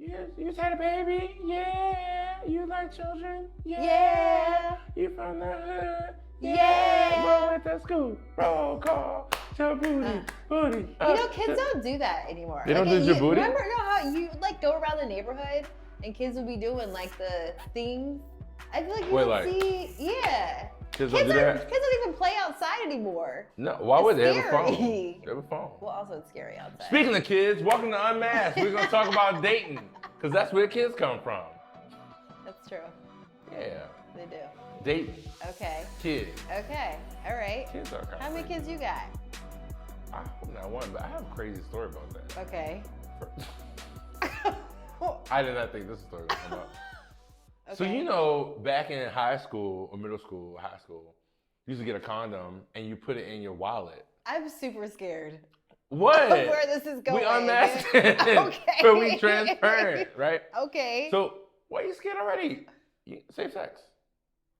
You just had a baby? Yeah. You like children? Yeah. You from the hood? Yeah. Roll with the scoop. Roll call. Your booty. Booty. Kids don't do that anymore. They don't do your booty? Remember how you go around the neighborhood and kids would be doing like the things? I feel like you would see, yeah. Kids don't do that? Kids don't even play outside anymore. No, why would they have a phone? They have a phone. Well, also it's scary outside. Speaking of kids, welcome to Unmasked. We're going to talk about dating, because that's where kids come from. That's true. Yeah. They do. Dating. Okay. Kids. Okay. All right. Kids are kind of How many kids you got? I hope not one, but I have a crazy story about that. Okay. I did not think this story would come up. Okay. So you know, back in high school or middle school, high school, you used to get a condom and you put it in your wallet. I'm super scared. What? Where this is going. We unmasked. Okay. But we transparent, right? Okay. So why are you scared already? Safe sex.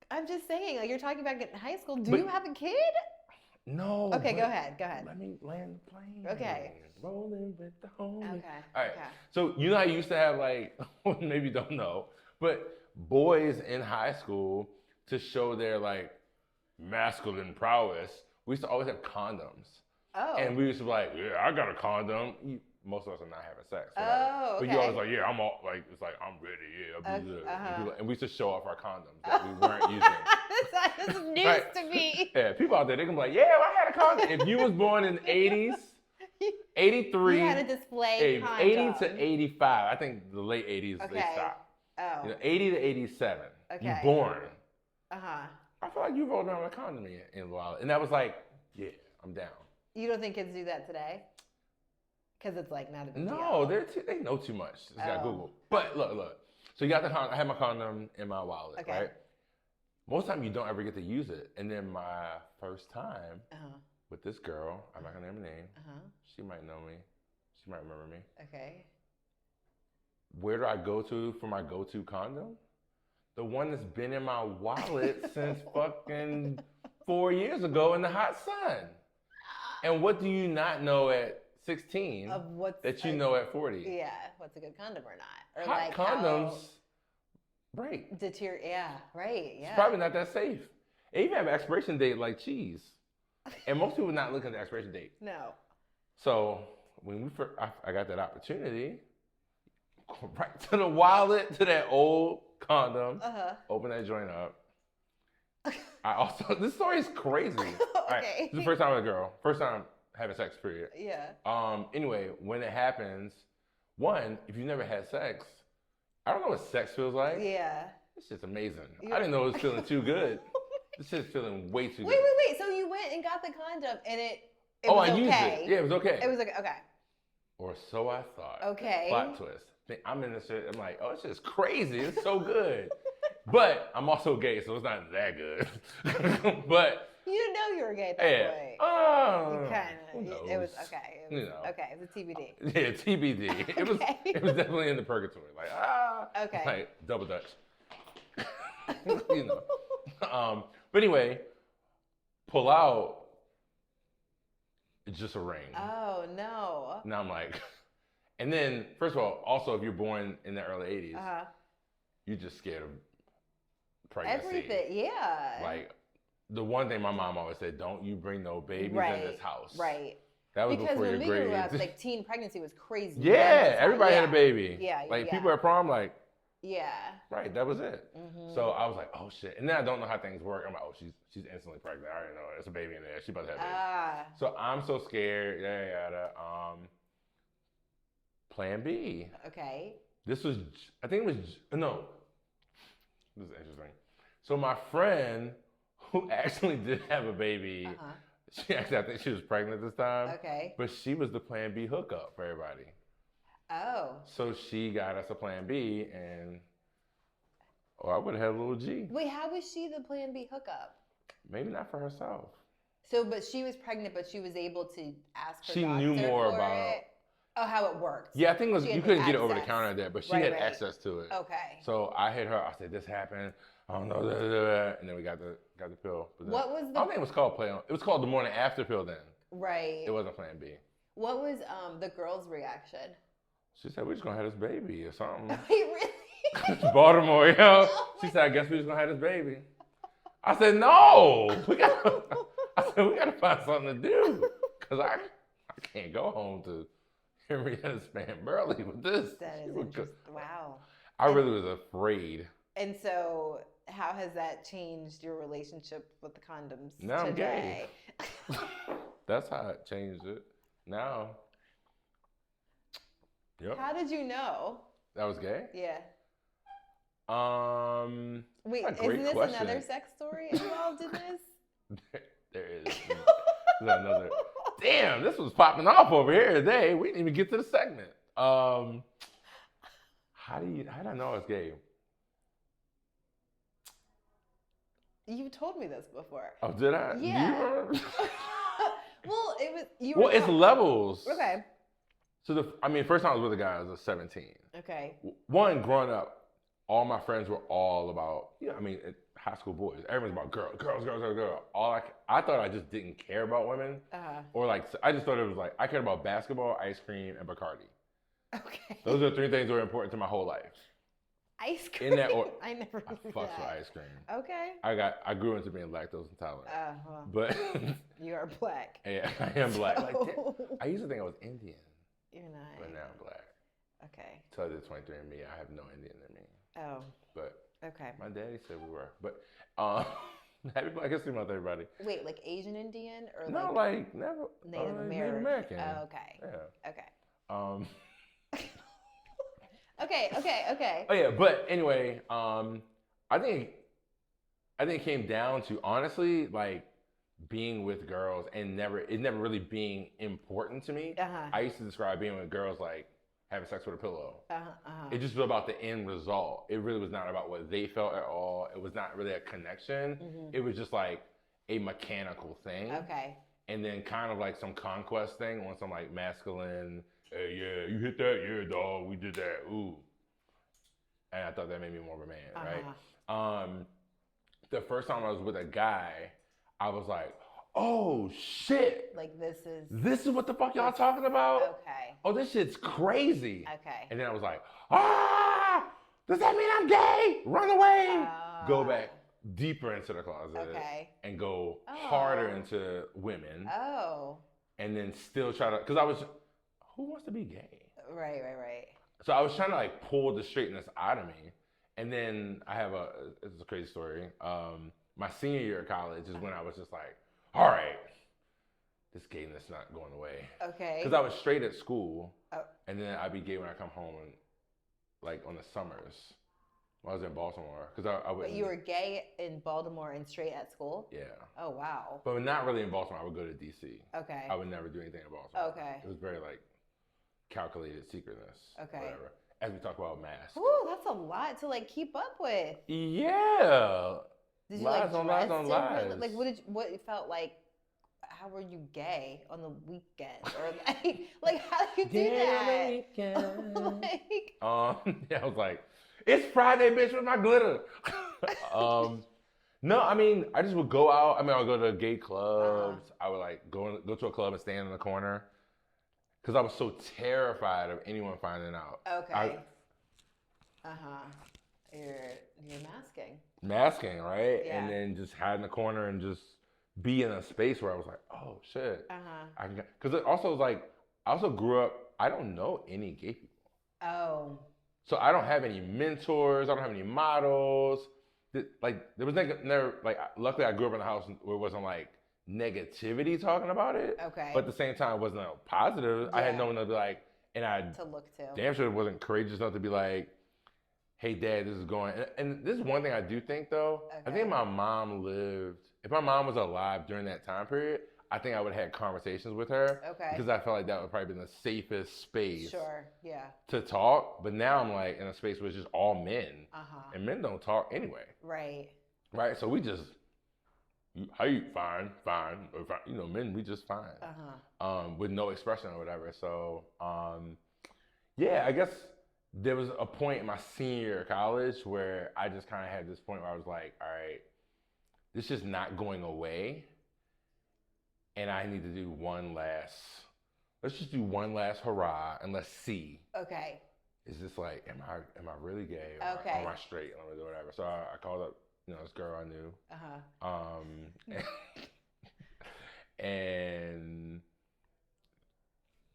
I'm just saying, like you're talking about getting high school. Do But- you have a kid? No. Okay, go ahead. Go ahead. Let me land the plane. Okay. Rolling with the homie. Okay. All right. Okay. So you know how you used to have like, maybe you don't know, but boys in high school to show their like masculine prowess, we used to always have condoms. Oh. And we used to be like, yeah, I got a condom. Most of us are not having sex. Oh, okay. But you always like, yeah, I'm all like, it's like, I'm ready. Yeah, I'll do that. Uh-huh. And we used to show off our condoms that we weren't using. That is news Right. to me. Yeah, people out there, they can be like, yeah, I had a condom. If you was born in the 80s, 83, You had a display condom. 80 to 85, I think the late 80s they Okay. stopped. Oh. You know, 80 to 87, you Okay. born. Uh-huh. I feel like you rolled around with a condom in a while. And that was like, yeah, I'm down. You don't think kids do that today? Because it's like not a big No, deal. they know too much. Just got Oh. Google. But look. So you got the condom. I had my condom in my wallet, Okay. right? Most of the time you don't ever get to use it. And then my first time Uh-huh. with this girl, I'm not gonna name her name. Uh-huh. She might know me. She might remember me. Okay. Where do I go to for my go-to condom? The one that's been in my wallet since fucking 4 years ago in the hot sun. And what do you not know at 16 Of what's that you know at 40? Yeah, what's a good condom or not? Or Hot like condoms break. Yeah, right. Yeah. It's probably not that safe. They even have an expiration date like cheese. And most people not looking at the expiration date. No. So when I got that opportunity, go right to the wallet, to that old condom, open that joint up. I also, this story is crazy. Okay. All right, this is the first time with a girl. First time having sex, period. Yeah. Anyway, when it happens, one, if you've never had sex, I don't know what sex feels like. Yeah. It's just amazing. I didn't know it was feeling too good. This shit's feeling way too good. Wait. So you went and got the condom and it was I okay. used it. Yeah, it was okay. It was okay. Okay. Or so I thought. Okay. Plot twist. I'm in this shit. I'm like, oh, this shit's crazy. It's so good. But I'm also gay, so it's not that good. But You didn't know you were gay at that yeah. point. You Kind of. It was okay. It was, okay. It was TBD. Yeah, TBD. It was. Okay. It was definitely in the purgatory. Like Okay. Like double dutch. You know. But anyway, pull out. It's just a ring. Oh no. Now I'm like, and then first of all, also if you're born in the early '80s, you're just scared of pregnancy. Everything. Yeah. Like the one thing my mom always said: "Don't you bring no babies in this house." Right. That was because before when your we grades. grew up, like teen pregnancy was crazy. Yeah, everybody had a baby. Yeah. Like people at prom, like. Yeah. Right, that was it. So I was like, oh shit. And then I don't know how things work. I'm like, oh, she's instantly pregnant. I already know it. It's a baby in there. She about to have a baby. So I'm so scared. Yada. Plan B. Okay. This was, I think it was, no. This is interesting. So my friend who actually did have a baby, she actually, I think she was pregnant this time. Okay. But she was the Plan B hookup for everybody. Oh. So she got us a Plan B, and I would have had a little G. Wait, how was she the Plan B hookup? Maybe not for herself. So, but she was pregnant, but she was able to ask her She doctor knew more for about it? Oh, how it works. Yeah, I think it was, She you had couldn't get it over the access. counter there, but she Right, had right. access to it. Okay. So I hit her. I said, "This happened. I don't know." And then we got the pill. But then, What was I the? don't think it was called It was called the morning after pill then. Right. It wasn't Plan B. What was the girl's reaction? She said, we're just going to have this baby or something. Wait, really? Baltimore, yo. She said, I guess we just going to have this baby. I said, no. I said, we got to find something to do. Because I can't go home to Henrietta Span Burley with this. That is interesting. Wow. I really was afraid. And so, how has that changed your relationship with the condoms now today? I'm gay. That's how it changed it. Now. Yep. How did you know? That was gay? Yeah. Wait, isn't this question. another sex story involved in this? There is. There's another. Damn, this was popping off over here today. We didn't even get to the segment. How did I know I was gay? You told me this before. Oh, did I? Yeah. Do you remember? Well, it was you. Well, it's levels. Okay. So first time I was with a guy, I was 17. Okay. One, growing up, all my friends were all about, high school boys. Everyone's about girls. I thought I just didn't care about women. Or I just thought it was like, I cared about basketball, ice cream, and Bacardi. Okay. Those are the three things that were important to my whole life. Ice cream? I never knew that. Fucks with ice cream. Okay. I grew into being lactose intolerant. But you are black. Yeah, I am black. I used to think I was Indian. You're not. But now I'm black. Okay. So I did 23andMe. I have no Indian in me. Oh. But okay. My daddy said we were. But happy Black History Month, everybody. Wait, like Asian Indian or never Native American? Native American. Oh, okay. Yeah. Okay. Okay. Oh yeah, but anyway, I think it came down to honestly being with girls and it never really being important to me. I used to describe being with girls like having sex with a pillow. It just was about the end result. It really was not about what they felt at all. It was not really a connection. It was just like a mechanical thing. Okay. And then kind of like some conquest thing on some like masculine, hey, yeah, you hit that? Yeah, dog, we did that. Ooh. And I thought that made me more of a man, right? The first time I was with a guy, I was like, oh shit. Like this is what the fuck y'all talking about? Okay. Oh, this shit's crazy. Okay. And then I was like, does that mean I'm gay? Run away. Go back deeper into the closet. Okay. And go harder into women. Oh. And then still try to, because who wants to be gay? Right. So I was trying to pull the straightness out of me. And then it's a crazy story. My senior year of college is when I was just like, all right, this gayness not going away. Okay. Because I was straight at school, and then I'd be gay when I come home, on the summers. When I was in Baltimore, because I would. But you were gay in Baltimore and straight at school? Yeah. Oh wow. But not really in Baltimore. I would go to DC. Okay. I would never do anything in Baltimore. Okay. It was very calculated secretness. Okay. Whatever. As we talk about masks. Ooh, that's a lot to keep up with. Yeah. Did you lies on lies on lies. What it felt like? How were you gay on the weekend, or how do you do that? Yeah, I was like, it's Friday, bitch, with my glitter. No, I just would go out. I would go to gay clubs. I would go to a club and stand in the corner because I was so terrified of anyone finding out. Okay. You're masking, right? Yeah. And then just hide in the corner and just be in a space where I was like, oh shit. Because it also was I also grew up, I don't know any gay people. Oh. So I don't have any mentors. I don't have any models. There was never luckily I grew up in a house where it wasn't negativity talking about it. Okay. But at the same time, it wasn't positive. Yeah. I had no one to be to look to. Damn sure wasn't courageous enough to be like, hey, Dad, this is going. And this is one thing I do think, though. Okay. I think if my mom was alive during that time period, I think I would have had conversations with her. Okay. Because I felt like that would probably been the safest space. Sure, yeah. To talk. But now I'm in a space where it's just all men. And men don't talk anyway. Right. Right? So we just, how you? Fine. Men, we just fine. With no expression or whatever. So, yeah, I guess there was a point in my senior year of college where I just kind of had this point where I was like, all right, this is not going away. And I need to do one last let's just do one last hurrah and let's see. Okay. Is this like, am I really gay? Or Okay. am I straight? Or whatever. So I called up, this girl I knew. And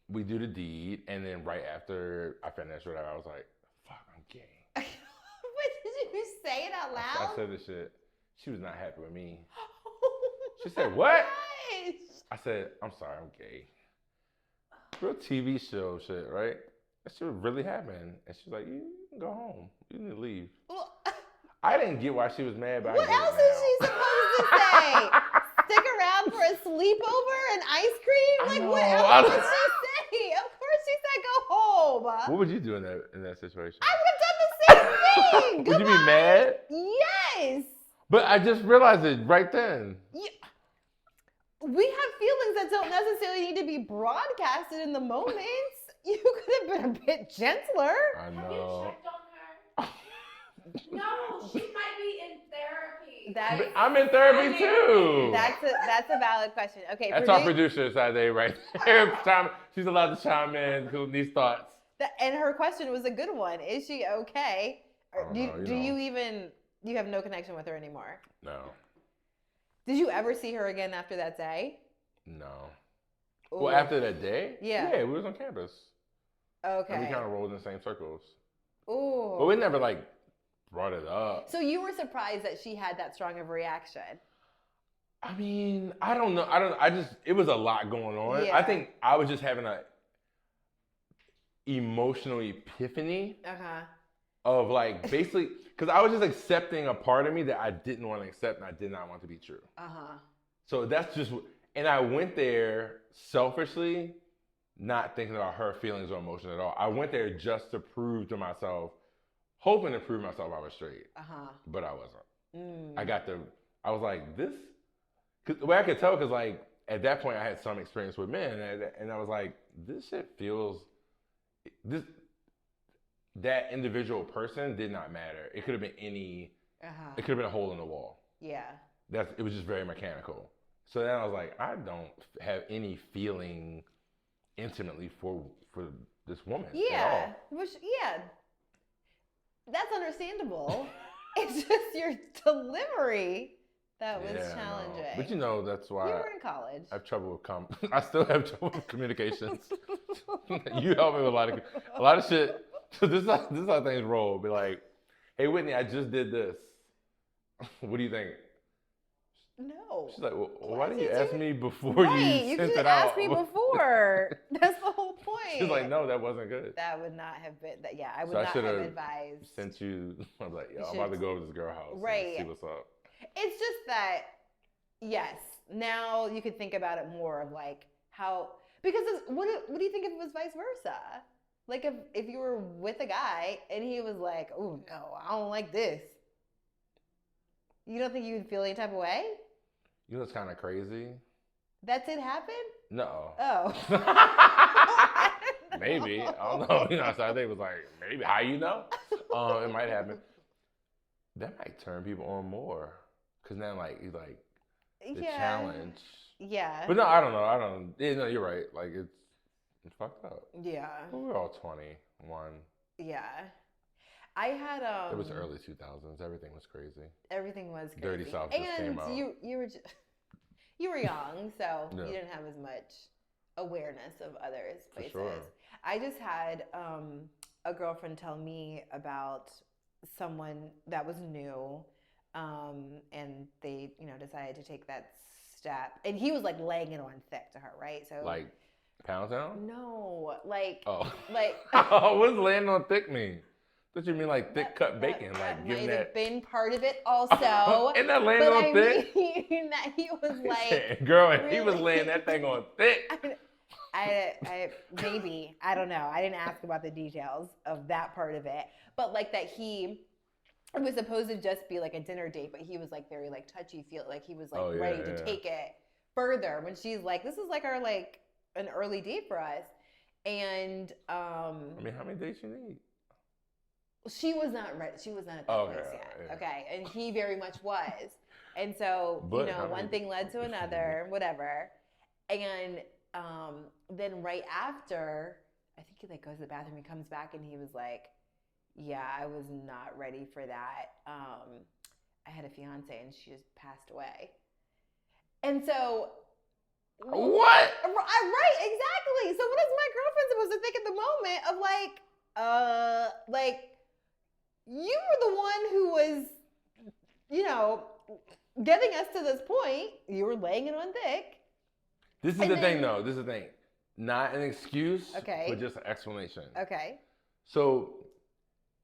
we do the deed, and then right after I finished whatever, I was like, fuck, I'm gay. What did you say it out loud? I said this shit. She was not happy with me. She said, what? Gosh. I said, I'm sorry, I'm gay. Real TV show shit, right? That shit really happened. And she's like, you can go home. You need to leave. Well, I didn't get why she was mad, but what else is she supposed to say? Stick around for a sleepover and ice cream? Like, what else did she say? Of course she said go home. What would you do in that situation? I would have done the same thing. Would you be mad? Yes. But I just realized it right then. Yeah. We have feelings that don't necessarily need to be broadcasted in the moment. You could have been a bit gentler. I know. Have you checked on her? No, she might be in therapy. I'm in therapy too. That's a valid question. Okay, that's our producer, Sade, right there. She's allowed to chime in with these thoughts. And her question was a good one. Is she okay? Or do you have no connection with her anymore? No. Did you ever see her again after that day? No. Ooh. Well, after that day? Yeah. Yeah, we was on campus. Okay. And we kind of rolled in the same circles. Ooh. But we never brought it up. So you were surprised that she had that strong of a reaction? I mean, I don't know. It was a lot going on. Yeah. I think I was just having a emotional epiphany of basically, because I was just accepting a part of me that I didn't want to accept and I did not want to be true. So that's just, and I went there selfishly, not thinking about her feelings or emotions at all. I went there just to prove to myself, hoping to prove myself I was straight, but I wasn't. I was like, this, cause the way I could tell, because at that point I had some experience with men, and I was like, this shit feels, that individual person did not matter. It could have been it could have been a hole in the wall. Yeah. It was just very mechanical. So then I was like, I don't have any feeling intimately for this woman. Yeah. That's understandable. It's just your delivery that was challenging. No. But that's why you were in college. I have trouble with I still have trouble with communications. You help me with a lot of shit. So this is how things roll. Be like, hey Whitney, I just did this. What do you think? No. She's like, well, why didn't you ask me before you sent could it out? ask me before. That's the whole point. She's like, no, that wasn't good. That would not have been that. Yeah, I would not have advised. Sent you. I'm like, I'm about to go over to this girl house. Right. And see what's up. It's just that, yes. Now you could think about it more of how, because what do you think if it was vice versa? If you were with a guy and he was like, oh no, I don't like this. You don't think you would feel any type of way? You know what's kind of crazy? That did happen? No. Oh. Maybe. I don't know. So I think it was maybe. How you know? It might happen. That might turn people on more. Because now, he's the challenge. Yeah. But no, I don't know. No, you're right. It's fucked up. Yeah. But we were all 21. Yeah. I had It was early 2000s. Everything was crazy. Everything was crazy. Dirty South just came out. You were young, so Yeah. you didn't have as much awareness of others' places. For sure. I just had a girlfriend tell me about someone that was new, and they, decided to take that step, and he was laying it on thick to her, right? So Pound Town? No, Oh. what does laying on thick mean? What you mean thick cut bacon? That giving might that. have been part of it also. Isn't that laying on thick? I mean that he was girl, really? he was laying that thing on thick. I maybe, I don't know. I didn't ask about the details of that part of it, but that it was supposed to just be a dinner date, but he was very touchy feel, he was ready to take it further when she's this is our an early date for us, and I mean, how many dates you need? She was not ready. She was not at that place yet. Yeah. Okay, and he very much was, and so one thing led to another, whatever. And then right after, I think he like goes to the bathroom. He comes back and he was like, "Yeah, I was not ready for that. I had a fiance and she just passed away." And so, What? right, exactly. So what is my girlfriend supposed to think at the moment of like you were the one who was, getting us to this point. You were laying it on thick. This is the thing, though. This is the thing. Not an excuse, Okay. but just an explanation. Okay. So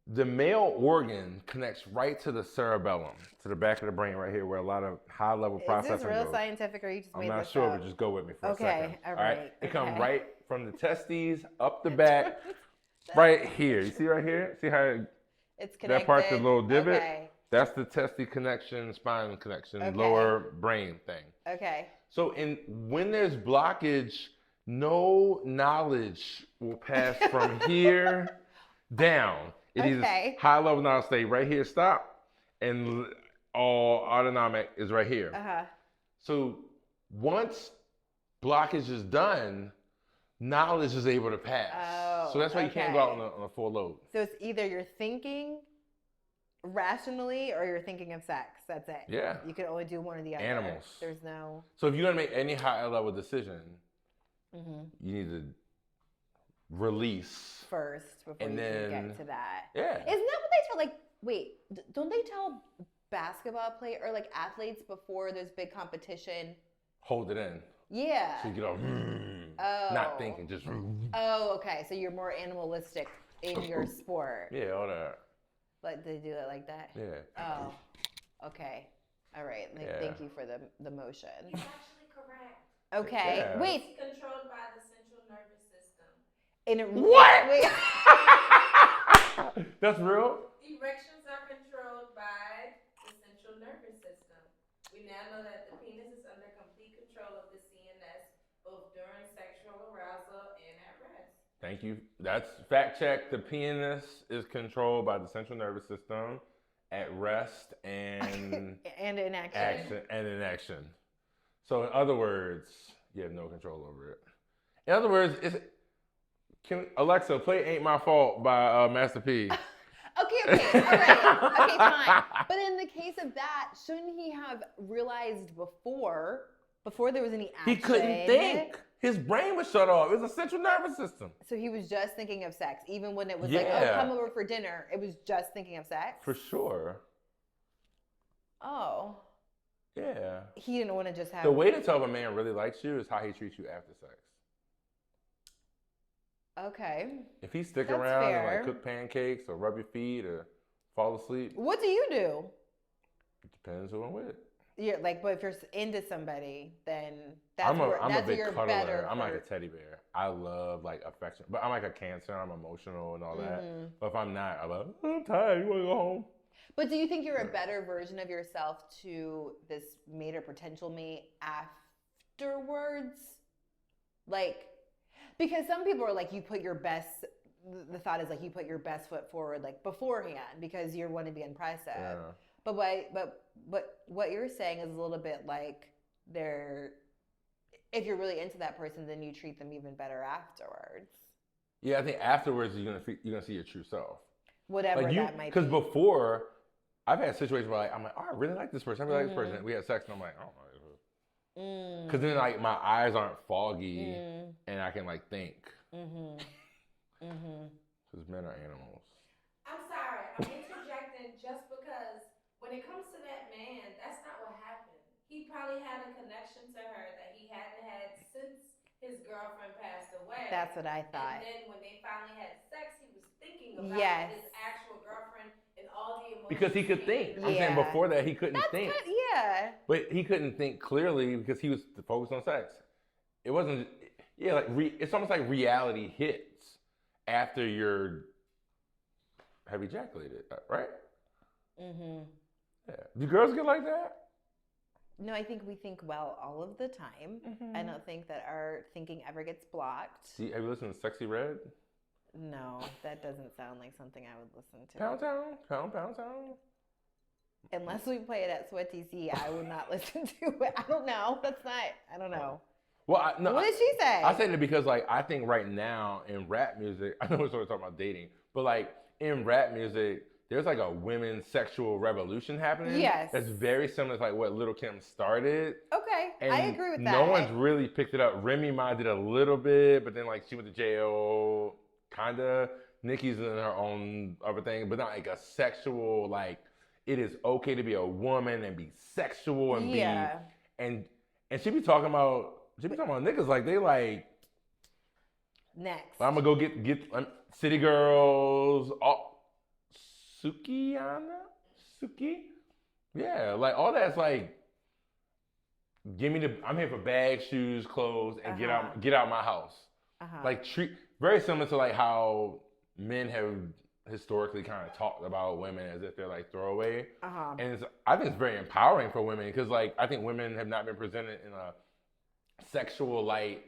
the male organ connects right to the cerebellum, to the back of the brain right here, where a lot of high-level processing Is this real goes. scientific, or you just made I'm not this sure, up? but just go with me for a second. Okay, all right. It comes right from the testes, up the back, right here. You see right here? See how it's connected? That part's the little divot? Okay. That's the testes connection, spine connection, Okay. lower brain thing. Okay. So when there's blockage, no knowledge will pass from here down. It is high level knowledge stay right here, stop, and all autonomic is right here. Uh-huh. So once blockage is done, knowledge is able to pass. Oh, so that's why you can't go out on a full load. So it's either you're thinking rationally or you're thinking of sex. That's it. Yeah. You can only do one or the other. Animals. There's no. So if you're gonna make any high level decision, you need to release first before you can get to that. Yeah. Isn't that what they tell? Like, wait, don't they tell basketball play or like athletes before there's big competition? Hold it in. Yeah. So you get all not thinking, just. Oh, okay. So you're more animalistic in your sport. Yeah, all that. Like they do it like that? Yeah. Oh, okay. All right. Thank you for the motion. You're actually correct. Okay. Yeah. Wait. It's controlled by the central nervous system. What? Wait. That's real? Erections are controlled by the central nervous system. We now know that the penis is under complete control of the CNS both during sexual arousal and at rest. Thank you. That's fact check. The penis is controlled by the central nervous system at rest and and in action. So in other words, you have no control over it. In other words, Alexa, play "Ain't My Fault" by Master P. Okay, all right. Okay, fine. But in the case of that, shouldn't he have realized before there was any action? He couldn't think. His brain was shut off. It was a central nervous system. So he was just thinking of sex. Even when it was like, oh, come over for dinner, it was just thinking of sex? For sure. Oh. Yeah. He didn't want to just have... The way to tell if a man really likes you is how he treats you after sex. Okay. If he stick around and like cook pancakes or rub your feet or fall asleep. What do you do? It depends who I'm with. Yeah, like, but if you're into somebody, then that's I'm a big you're cuddler. better. I'm like a teddy bear. I love like affection, but I'm like a Cancer. I'm emotional and all that. But if I'm not, I'm like, I'm tired. You want to go home? But do you think you're a better version of yourself to this mate or potential mate afterwards? Like, because some people are like, you put your best. The thought is like you put your best foot forward like beforehand because you want to be impressive. Yeah. But what you're saying is a little bit like if you're really into that person, then you treat them even better afterwards. Yeah, I think afterwards you're gonna see your true self. Whatever like that might be. Because before, I've had situations where I'm like, oh, I really like this person. I really like this person. We had sex, and I'm like, I don't like this. Because then like my eyes aren't foggy, and I can like think. Because men are animals. I'm sorry, I'm interjecting just because when it comes to that man, that's not what happened. He probably had a connection to her that he hadn't had since his girlfriend passed away. That's what I thought. And then when they finally had sex, he was thinking about his actual girlfriend and all the emotions. Because he could think. I'm saying before that, he couldn't think. But he couldn't think clearly because he was focused on sex. It wasn't, it's almost like reality hits after have ejaculated, right? Yeah. Do girls get like that? No, I think we think well all of the time. I don't think that our thinking ever gets blocked. Have you listened to Sexy Red? No, that doesn't sound like something I would listen to. Pound Town, Pound Town. Unless we play it at Sweaty Sea, I would not listen to it. I don't know. I don't know. Well, no, What did she say? I said it because like I think right now in rap music, I know we're sort of talking about dating, but like in rap music, there's like a women's sexual revolution happening. Yes. That's very similar to like what Little Kim started. Okay, And I agree with that. no one's really picked it up. Remy Ma did a little bit, but then like she went to jail, kinda. Nicki's in her own other thing, but not like a sexual like. It is okay to be a woman and be sexual and be and she be talking about niggas like they like next. I'm gonna go get City Girls, all Suki, yeah, like all that's like give me I'm here for bags, shoes, clothes, and get out my house. Like very similar to like how men have historically kind of talked about women as if they're like throwaway. And I think it's very empowering for women because like I think women have not been presented in a sexual light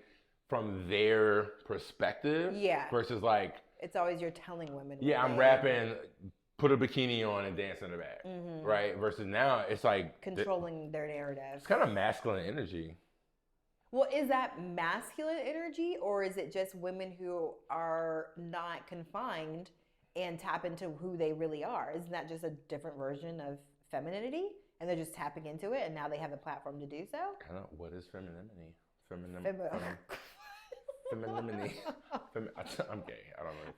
from their perspective. Yeah. Versus like it's always you're telling women. Yeah, I'm rapping, put a bikini on and dance in the back. Right? Versus now it's like controlling their narrative. It's kind of masculine energy. Well, is that masculine energy or is it just women who are not confined and tap into who they really are? Isn't that just a different version of femininity? And they're just tapping into it, and now they have the platform to do so? Kind of, what is femininity? Femininity. I'm gay. I don't know.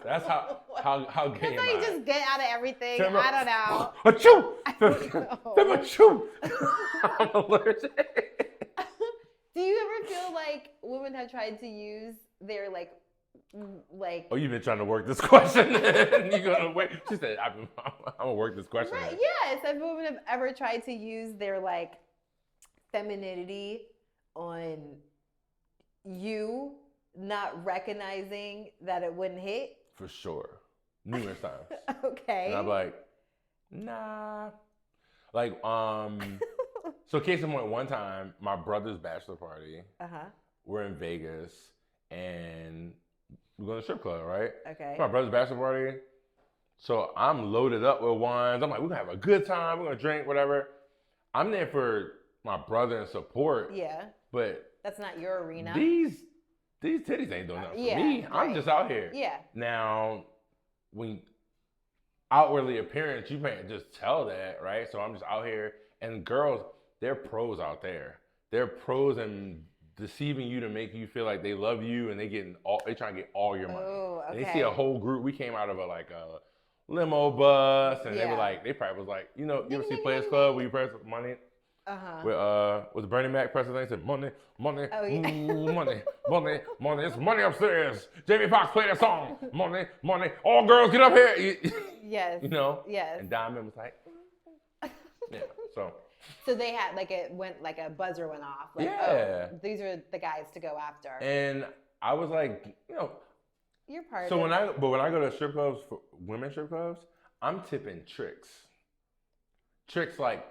That's how gay that's am how you I? just get out of everything. I don't know. Achoo! I'm allergic. Do you ever feel like women have tried to use their like oh, you've been trying to work this question. You're gonna wait. She said, "I'm gonna work this question." Right, yes, if women have ever tried to use their like femininity on you, not recognizing that it wouldn't hit. For sure, numerous times. Okay. And I'm like, nah. Like, so case in point, one time, my brother's bachelor party. We're in Vegas, and we're going to strip club, right? Okay. My brother's bachelor party. So I'm loaded up with wines. I'm like, we're going to have a good time. We're going to drink, whatever. I'm there for my brother and support. Yeah. But that's not your arena. These titties ain't doing nothing for me. Right. I'm just out here. Yeah. Now, when outwardly appearance, you can't just tell that, right? So I'm just out here. And girls, they're pros out there. They're pros in deceiving you to make you feel like they love you, and they trying to get all your money. Oh, okay. And they see a whole group. We came out of a limo bus, and they probably was like, you ever see Players Club where you press money? With Bernie Mac press the thing, said money, money, money, it's money upstairs. Jamie Foxx played that song, money, money. All girls get up here. Yes. Yes. And Diamond was like, yeah. So they had a buzzer went off. Like, yeah. Oh, these are the guys to go after. And I was like, you're part so of it. When I go to strip clubs, for women strip clubs, I'm tipping tricks. Tricks like,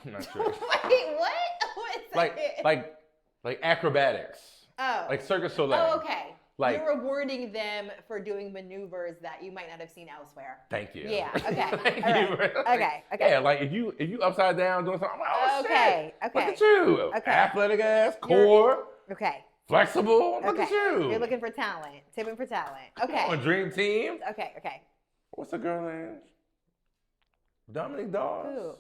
not tricks. Wait, what? What is that? Like acrobatics. Oh. Like Cirque du Soleil. Oh, okay. Like, you're rewarding them for doing maneuvers that you might not have seen elsewhere. Thank you. Yeah. Okay. All right. Okay. Yeah, like if you upside down doing something, I'm like, oh shit. Okay. Look at you. Okay. Athletic ass, core. Okay. Flexible. Look at you. You're looking for talent. Tipping for talent. Okay. Come on, dream team. Okay. What's the girl name? Dominique Dawes. Ooh.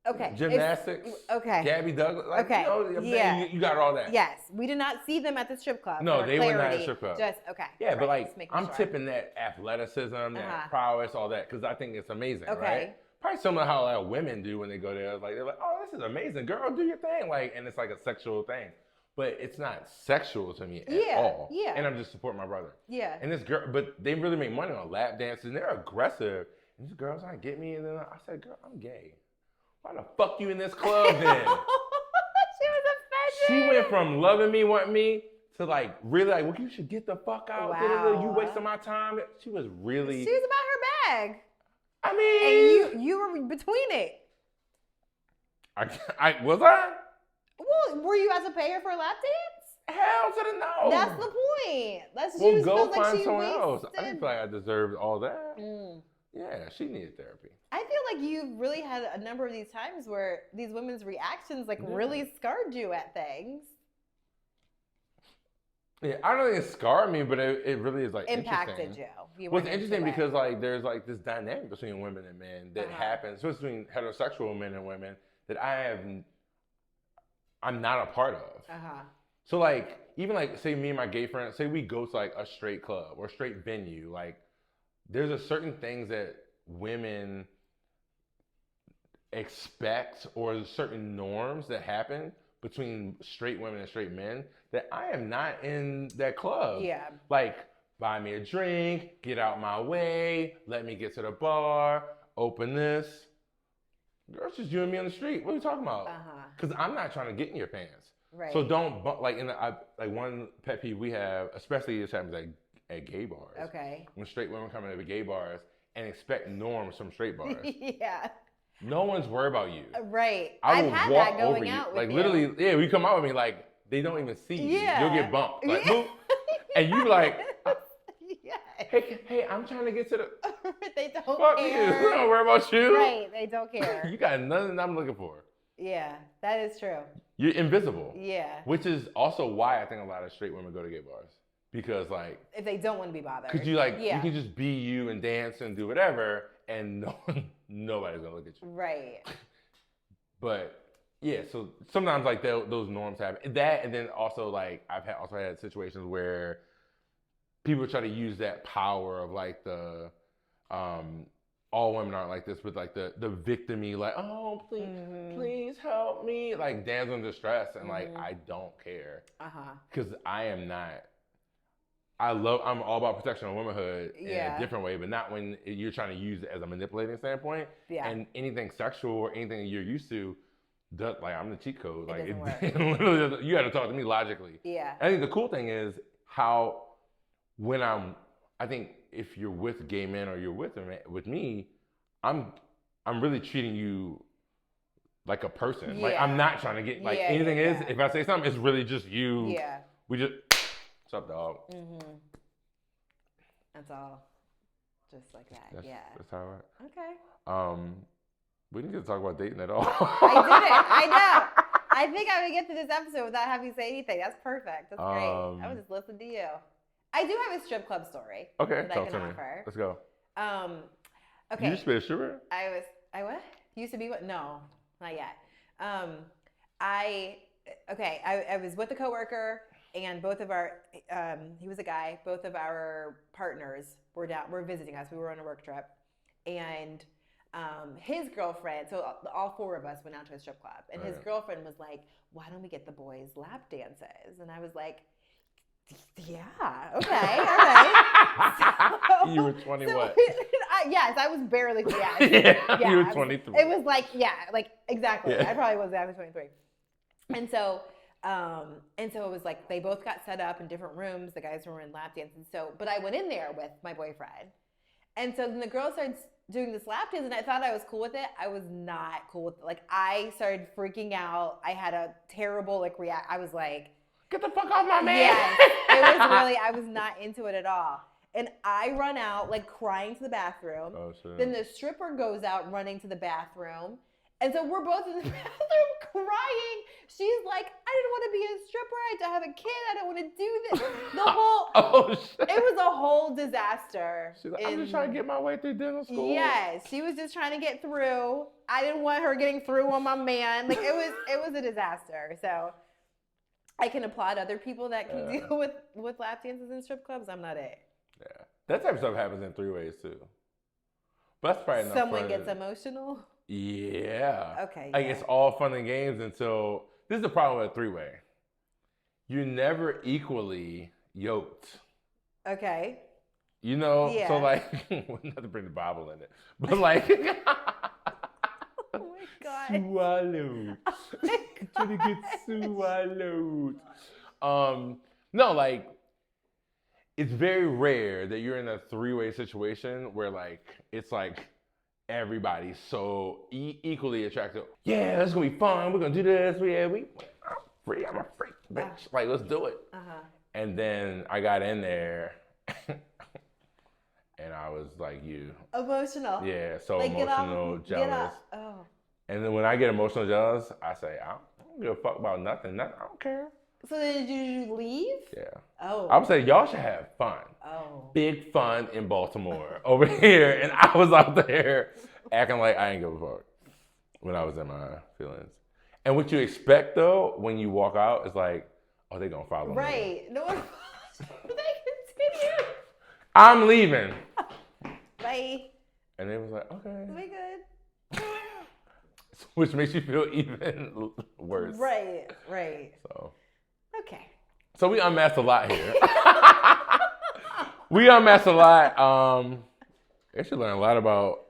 Okay. Gymnastics. Okay. Gabby Douglas. Like, okay. You got all that. Yes. We did not see them at the strip club. No, they were not at the strip club. Just, okay. Yeah, but I'm tipping that athleticism, that prowess, all that, because I think it's amazing, right? Probably similar to how women do when they go there. Like, they're like, oh, this is amazing. Girl, do your thing. Like, and it's like a sexual thing. But it's not sexual to me at all. Yeah. And I'm just supporting my brother. Yeah. And this girl, but they really make money on lap dances, and they're aggressive. And these girls trying to get me, and then I said, girl, I'm gay. Why the fuck you in this club then? She was offended. She went from loving me, wanting me, to like really like, well, you should get the fuck out. Wow. You wasting my time. She was really. She was about her bag. I mean. And you were between it. I was I? Well, were you about to pay her for a lap dance? Hell to the no. That's the point. Well, go find someone else. I didn't feel like I deserved all that. Yeah, she needed therapy. I feel like you really had a number of these times where these women's reactions like Yeah. really scarred you at things. Yeah, I don't think it scarred me, but it really is like Impacted interesting. you. Well, it's interesting because like there's like this dynamic between women and men that Uh-huh. happens, especially between heterosexual men and women, that I'm not a part of. Uh-huh. So like even like say me and my gay friend, say we go to like a straight club or straight venue, like there's a certain things that women expect or certain norms that happen between straight women and straight men that I am not in that club. Yeah. Like, buy me a drink, get out my way, let me get to the bar, open this. Girl, it's just you and me on the street. What are you talking about? Uh-huh. Because I'm not trying to get in your pants. Right. So don't, like, like one pet peeve we have, especially this happens at gay bars. Okay. When straight women come into gay bars and expect norms from straight bars. Yeah. No one's worried about you. Right. I will I've had walk that going over you. out with Like you. literally, yeah, we come out with me like they don't even see you. Yeah. You'll get bumped. Like, Yeah. boop. And you like, Yes. hey, I'm trying to get to the They don't fuck you. care. I don't worry about you. Right. They don't care. You got nothing I'm looking for. Yeah. That is true. You're invisible. Yeah. Which is also why I think a lot of straight women go to gay bars. Because like, If they don't want to be bothered. because you like, Yeah. you can just be you and dance and do whatever, and nobody's gonna look at you. Right. But yeah, so sometimes like those norms happen. That, and then also like I've also had situations where people try to use that power of like the all women aren't like this, but like the victim-y, like, oh please, please help me, like damsel in distress, and like I don't care because I am not. I'm all about protection of womanhood in a different way, but not when you're trying to use it as a manipulating standpoint. Yeah. And anything sexual or anything you're used to, like I'm the cheat code. Like doesn't work. literally, you got to talk to me logically. Yeah. I think the cool thing is how when I think if you're with gay men or you're with me, I'm really treating you like a person. Like I'm not trying to get like anything is. If I say something, it's really just you. Yeah. We just. What's up, dog? That's all. Just like that. That's how I. Okay. We didn't get to talk about dating at all. I know. I think I would get to this episode without having to say anything. That's perfect. That's great. I would just listen to you. I do have a strip club story. Okay, that I talk can to me. offer. Let's go. Okay. You used to be a stripper? I what? Used to be what? No, not yet. I was with a coworker, and both of our he was a guy. Both of our partners were visiting us. We were on a work trip, and his girlfriend. So all four of us went out to a strip club, and his girlfriend was like, "Why don't we get the boys lap dances?" And I was like, "Yeah, okay, all right." So, you were 20 what? Yes, I was barely. Yeah, you were 23. It was like exactly. Yeah. I probably was 23. And so it was like they both got set up in different rooms. The guys were in lap dances. But I went in there with my boyfriend, and so then the girl started doing this lap dance, and I thought I was cool with it. I was not cool with it. Like I started freaking out. I had a terrible react. I was like, "Get the fuck off my man!" Yes, it was really. I was not into it at all. And I run out, crying to the bathroom. Oh, shit. Then the stripper goes out running to the bathroom. And so we're both in the bathroom crying. She's like, I didn't want to be a stripper. I have a kid. I don't want to do this. The whole, oh, shit. It was a whole disaster. She's like, I'm just trying to get my way through dental school. Yes, she was just trying to get through. I didn't want her getting through on my man. It was a disaster. So I can applaud other people that can deal with lap dances in strip clubs. I'm not it. Yeah, that type of stuff happens in 3 ways too. But that's probably not Someone fun. gets emotional. Yeah. Okay. Like it's all fun and games until this is the problem with a 3-way. You're never equally yoked. Okay. You know, Yeah. so not to bring the Bible in it, but like. Oh my God. Swallowed. Oh my Trying to get swallowed. No, it's very rare that you're in a 3-way situation where it's everybody's so equally attractive. Yeah, it's gonna be fun. We're gonna do this. I'm a freak, bitch. Let's do it. Uh-huh. And then I got in there, and I was like you. Emotional. Yeah, so Like, emotional, jealous. Get off. Oh. And then when I get emotional, jealous, I say, I don't give a fuck about nothing. I don't care. So then did you leave? Yeah. Oh. I would say y'all should have fun. Oh. Big fun in Baltimore over here, and I was out there acting like I ain't give a fuck when I was in my feelings. And what you expect though when you walk out is like, oh, they gonna follow me. Right. No one. They continue. I'm leaving. Bye. And they was like, okay. We good. Which makes you feel even worse. Right. Right. Okay. Okay. So we unmasked a lot here. We unmasked a lot. They should learn a lot about.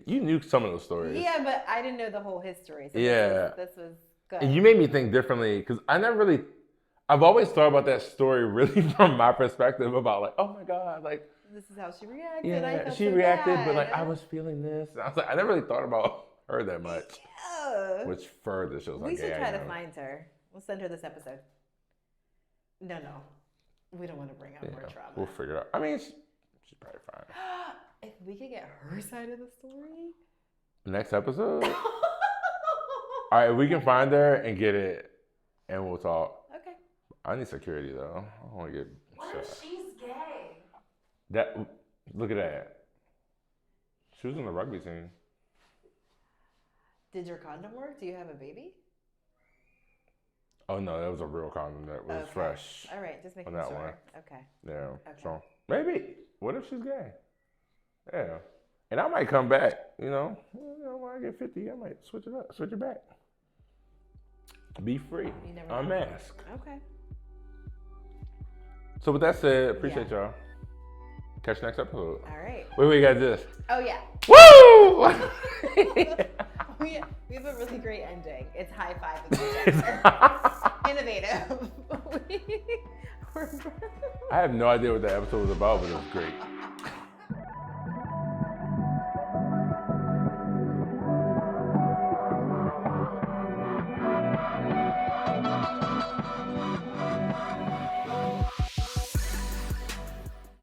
You knew some of those stories. Yeah, but I didn't know the whole history. So Yeah. This was good. And you made me think differently because I've always thought about that story really from my perspective about like, oh my God, like. This is how she reacted. Yeah, she reacted, but like I was feeling this. And I was like, I never really thought about her that much. Yeah. Which further shows like, We should yeah, try to find her. We'll send her this episode. No. We don't want to bring up more trauma. We'll figure it out. I mean, she's probably fine. If we could get her side of the story. Next episode? All right, we can find her and get it, and we'll talk. Okay. I need security, though. I don't want to get What shot. if she's gay? Look at that. She was on the rugby team. Did your condom work? Do you have a baby? Oh, no, that was a real condom that was Okay. fresh. All right, just making On that sure. one. Okay. Yeah, Okay. so maybe. What if she's gay? Yeah. And I might come back, you know. When I get 50, I might switch it back. Be free. You never know. Unmasked. Okay. So with that said, appreciate y'all. Catch you next episode. All right. Wait, we got this. Oh yeah. Woo! we have a really great ending. It's high five with each other. Innovative. I have no idea what that episode was about, but it was great.